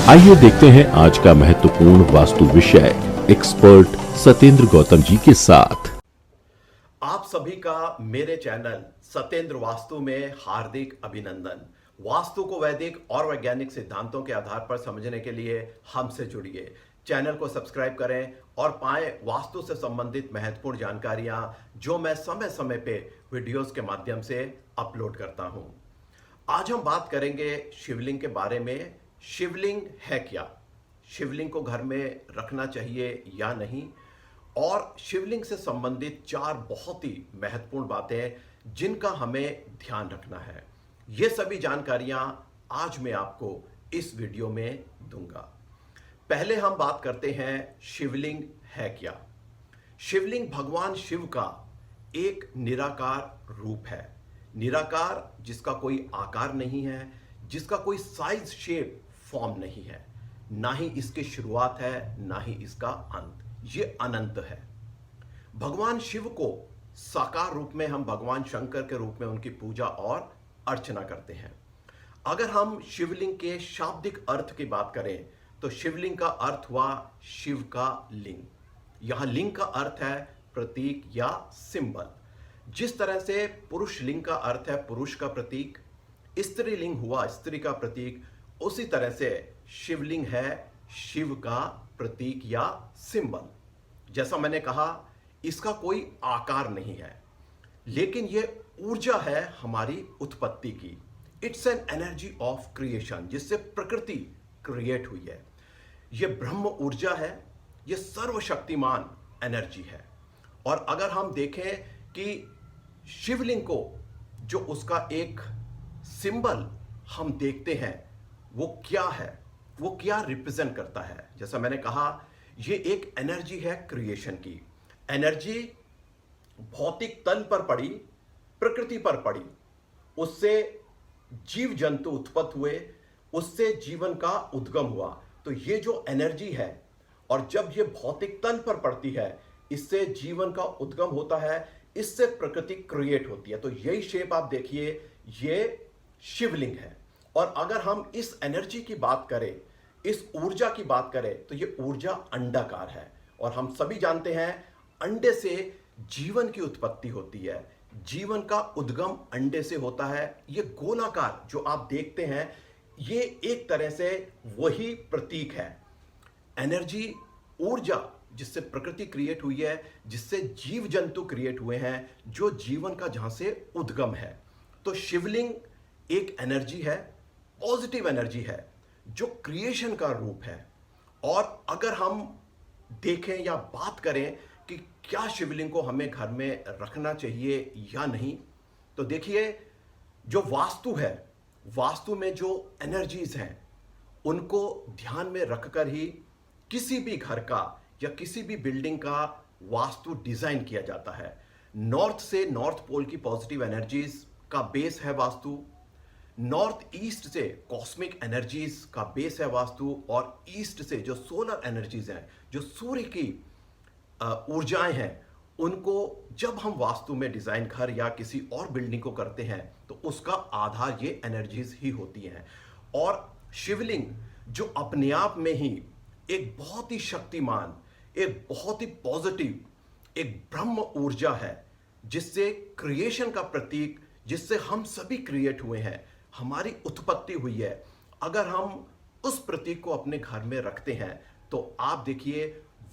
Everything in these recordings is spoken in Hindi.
आइए देखते हैं आज का महत्वपूर्ण वास्तु विषय एक्सपर्ट सत्येंद्र गौतम जी के साथ। आप सभी का मेरे चैनल सत्येंद्र वास्तु में हार्दिक अभिनंदन। वास्तु को वैदिक और वैज्ञानिक सिद्धांतों के आधार पर समझने के लिए हमसे जुड़िए। चैनल को सब्सक्राइब करें और पाएं वास्तु से संबंधित महत्वपूर्ण जानकारियां जो मैं समय समय पे वीडियोस के माध्यम से अपलोड करता हूं। आज हम बात करेंगे शिवलिंग के बारे में। शिवलिंग है क्या, शिवलिंग को घर में रखना चाहिए या नहीं, और शिवलिंग से संबंधित 4 बहुत ही महत्वपूर्ण बातें जिनका हमें ध्यान रखना है। ये सभी जानकारियां आज मैं आपको इस वीडियो में दूंगा। पहले हम बात करते हैं शिवलिंग है क्या। शिवलिंग भगवान शिव का एक निराकार रूप है। निराकार जिसका कोई आकार नहीं है, जिसका कोई साइज शेप फॉर्म नहीं है, ना ही इसकी शुरुआत है ना ही इसका अंत, ये अनंत है। भगवान शिव को साकार रूप में हम भगवान शंकर के रूप में उनकी पूजा और अर्चना करते हैं। अगर हम शिवलिंग के शाब्दिक अर्थ की बात करें तो शिवलिंग का अर्थ हुआ शिव का लिंग। यहां लिंग का अर्थ है प्रतीक या सिंबल। जिस तरह से पुरुष लिंग का अर्थ है पुरुष का प्रतीक, स्त्रीलिंग हुआ स्त्री का प्रतीक, उसी तरह से शिवलिंग है शिव का प्रतीक या सिंबल। जैसा मैंने कहा, इसका कोई आकार नहीं है, लेकिन यह ऊर्जा है हमारी उत्पत्ति की। It's an energy of creation, जिससे प्रकृति क्रिएट हुई है। यह ब्रह्म ऊर्जा है, यह सर्वशक्तिमान एनर्जी है। और अगर हम देखें कि शिवलिंग को जो उसका एक सिंबल हम देखते हैं वो क्या है, वो क्या रिप्रेजेंट करता है, जैसा मैंने कहा ये एक एनर्जी है क्रिएशन की। एनर्जी भौतिक तल पर पड़ी, प्रकृति पर पड़ी, उससे जीव जंतु उत्पन्न हुए, उससे जीवन का उद्गम हुआ। तो ये जो एनर्जी है, और जब ये भौतिक तल पर पड़ती है, इससे जीवन का उद्गम होता है, इससे प्रकृति क्रिएट होती है। तो यही शेप आप देखिए, ये शिवलिंग है। और अगर हम इस एनर्जी की बात करें, इस ऊर्जा की बात करें, तो ये ऊर्जा अंडाकार है। और हम सभी जानते हैं अंडे से जीवन की उत्पत्ति होती है, जीवन का उद्गम अंडे से होता है। ये गोलाकार जो आप देखते हैं, ये एक तरह से वही प्रतीक है। एनर्जी, ऊर्जा जिससे प्रकृति क्रिएट हुई है, जिससे जीव जंतु क्रिएट हुए हैं, जो जीवन का जहां से उद्गम है। तो शिवलिंग एक एनर्जी है, पॉजिटिव एनर्जी है, जो क्रिएशन का रूप है। और अगर हम देखें या बात करें कि क्या शिवलिंग को हमें घर में रखना चाहिए या नहीं, तो देखिए जो वास्तु है, वास्तु में जो एनर्जीज हैं उनको ध्यान में रखकर ही किसी भी घर का या किसी भी बिल्डिंग का वास्तु डिजाइन किया जाता है। नॉर्थ से नॉर्थ पोल की पॉजिटिव एनर्जीज का बेस है वास्तु, नॉर्थ ईस्ट से कॉस्मिक एनर्जीज का बेस है वास्तु, और ईस्ट से जो सोलर एनर्जीज हैं, जो सूर्य की ऊर्जाएं हैं, उनको जब हम वास्तु में डिजाइन घर या किसी और बिल्डिंग को करते हैं तो उसका आधार ये एनर्जीज ही होती हैं। और शिवलिंग जो अपने आप में ही एक बहुत ही शक्तिमान, एक बहुत ही पॉजिटिव, एक ब्रह्म ऊर्जा है, जिससे क्रिएशन का प्रतीक, जिससे हम सभी क्रिएट हुए हैं, हमारी उत्पत्ति हुई है। अगर हम उस प्रतीक को अपने घर में रखते हैं तो आप देखिए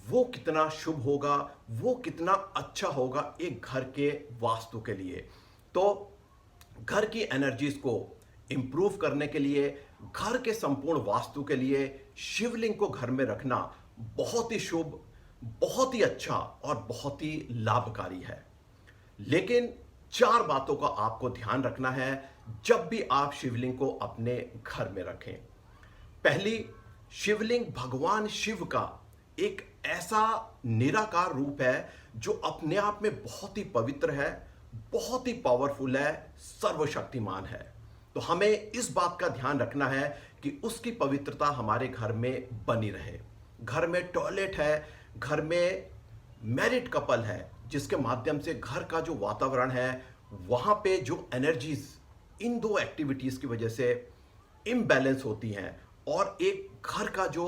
वो कितना शुभ होगा, वो कितना अच्छा होगा एक घर के वास्तु के लिए। तो घर की एनर्जीज को इंप्रूव करने के लिए, घर के संपूर्ण वास्तु के लिए शिवलिंग को घर में रखना बहुत ही शुभ, बहुत ही अच्छा और बहुत ही लाभकारी है। लेकिन 4 बातों का आपको ध्यान रखना है जब भी आप शिवलिंग को अपने घर में रखें। पहली, शिवलिंग भगवान शिव का एक ऐसा निराकार रूप है जो अपने आप में बहुत ही पवित्र है, बहुत ही पावरफुल है, सर्वशक्तिमान है। तो हमें इस बात का ध्यान रखना है कि उसकी पवित्रता हमारे घर में बनी रहे। घर में टॉयलेट है, घर में मैरिड कपल है, जिसके माध्यम से घर का जो वातावरण है, वहां पे जो एनर्जीज इन 2 एक्टिविटीज की वजह से इम्बैलेंस होती हैं, और एक घर का जो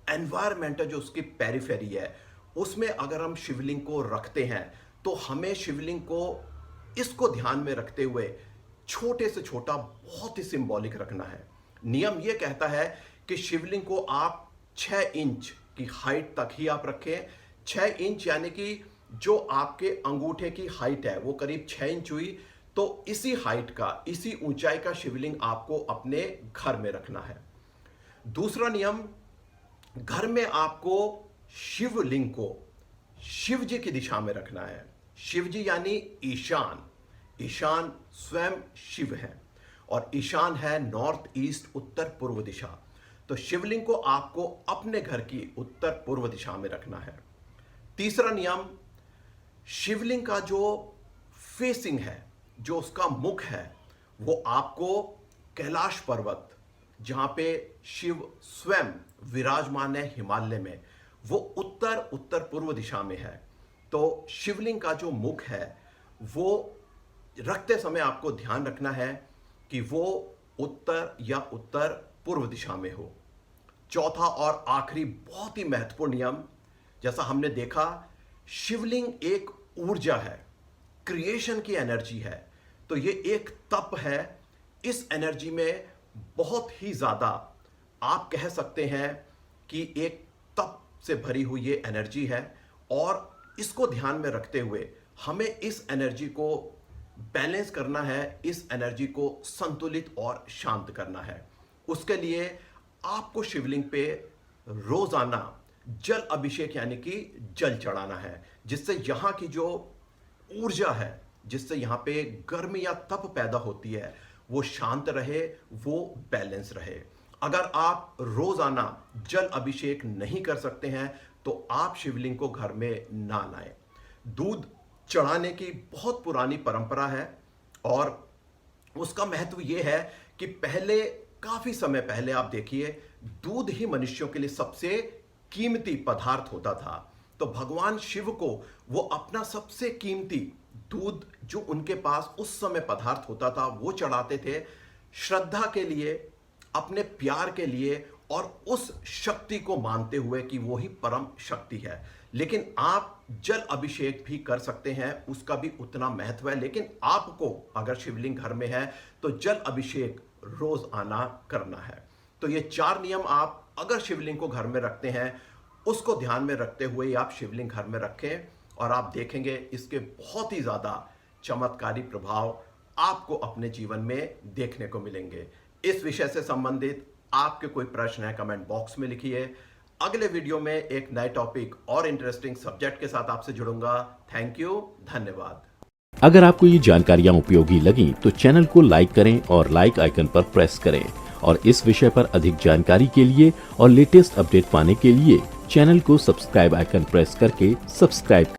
एनवायरमेंट है, जो उसकी पेरिफेरी है, उसमें अगर हम शिवलिंग को रखते हैं तो हमें शिवलिंग को इसको ध्यान में रखते हुए छोटे से छोटा बहुत ही सिंबॉलिक रखना है। नियम यह कहता है कि शिवलिंग को आप 6 इंच की हाइट तक ही आप रखें। 6 इंच यानी कि जो आपके अंगूठे की हाइट है वो करीब 6 इंच हुई, तो इसी हाइट का, इसी ऊंचाई का शिवलिंग आपको अपने घर में रखना है। दूसरा नियम, घर में आपको शिवलिंग को शिव जी की दिशा में रखना है। शिव जी यानी ईशान। ईशान स्वयं शिव है और ईशान है नॉर्थ ईस्ट, उत्तर पूर्व दिशा। तो शिवलिंग को आपको अपने घर की उत्तर पूर्व दिशा में रखना है। तीसरा नियम, शिवलिंग का जो फेसिंग है, जो उसका मुख है, वो आपको कैलाश पर्वत, जहां पे शिव स्वयं विराजमान है हिमालय में, वो उत्तर पूर्व दिशा में है। तो शिवलिंग का जो मुख है वो रखते समय आपको ध्यान रखना है कि वो उत्तर या उत्तर पूर्व दिशा में हो। चौथा और आखिरी बहुत ही महत्वपूर्ण नियम, जैसा हमने देखा, शिवलिंग एक ऊर्जा है, क्रिएशन की एनर्जी है, तो ये एक तप है। इस एनर्जी में बहुत ही ज्यादा आप कह सकते हैं कि एक तप से भरी हुई ये एनर्जी है, और इसको ध्यान में रखते हुए हमें इस एनर्जी को बैलेंस करना है, इस एनर्जी को संतुलित और शांत करना है। उसके लिए आपको शिवलिंग पे रोजाना जल अभिषेक यानी कि जल चढ़ाना है, जिससे यहाँ की जो ऊर्जा है, जिससे यहाँ पे गर्मी या तप पैदा होती है, वो शांत रहे, वो बैलेंस रहे। अगर आप रोजाना जल अभिषेक नहीं कर सकते हैं तो आप शिवलिंग को घर में ना लाएं। दूध चढ़ाने की बहुत पुरानी परंपरा है और उसका महत्व यह है कि पहले, काफी समय पहले आप देखिए, दूध ही मनुष्यों के लिए सबसे कीमती पदार्थ होता था। तो भगवान शिव को वो अपना सबसे कीमती दूध, जो उनके पास उस समय पदार्थ होता था, वो चढ़ाते थे, श्रद्धा के लिए, अपने प्यार के लिए, और उस शक्ति को मानते हुए कि वो ही परम शक्ति है। लेकिन आप जल अभिषेक भी कर सकते हैं, उसका भी उतना महत्व है, लेकिन आपको अगर शिवलिंग घर में है तो जल अभिषेक रोज आना करना है। तो ये 4 नियम आप अगर शिवलिंग को घर में रखते हैं, उसको ध्यान में रखते हुए आप शिवलिंग घर में रखें, और आप देखेंगे इसके बहुत ही ज्यादा चमत्कारी प्रभाव आपको अपने जीवन में देखने को मिलेंगे। इस विषय से संबंधित आपके कोई प्रश्न है, कमेंट बॉक्स में लिखिए। अगले वीडियो में एक नए टॉपिक और इंटरेस्टिंग सब्जेक्ट के साथ आपसे जुड़ूंगा। थैंक यू, धन्यवाद। अगर आपको ये जानकारियां उपयोगी लगी तो चैनल को लाइक करें और लाइक आइकन पर प्रेस करें, और इस विषय पर अधिक जानकारी के लिए और लेटेस्ट अपडेट पाने के लिए चैनल को सब्सक्राइब आइकन प्रेस करके सब्सक्राइब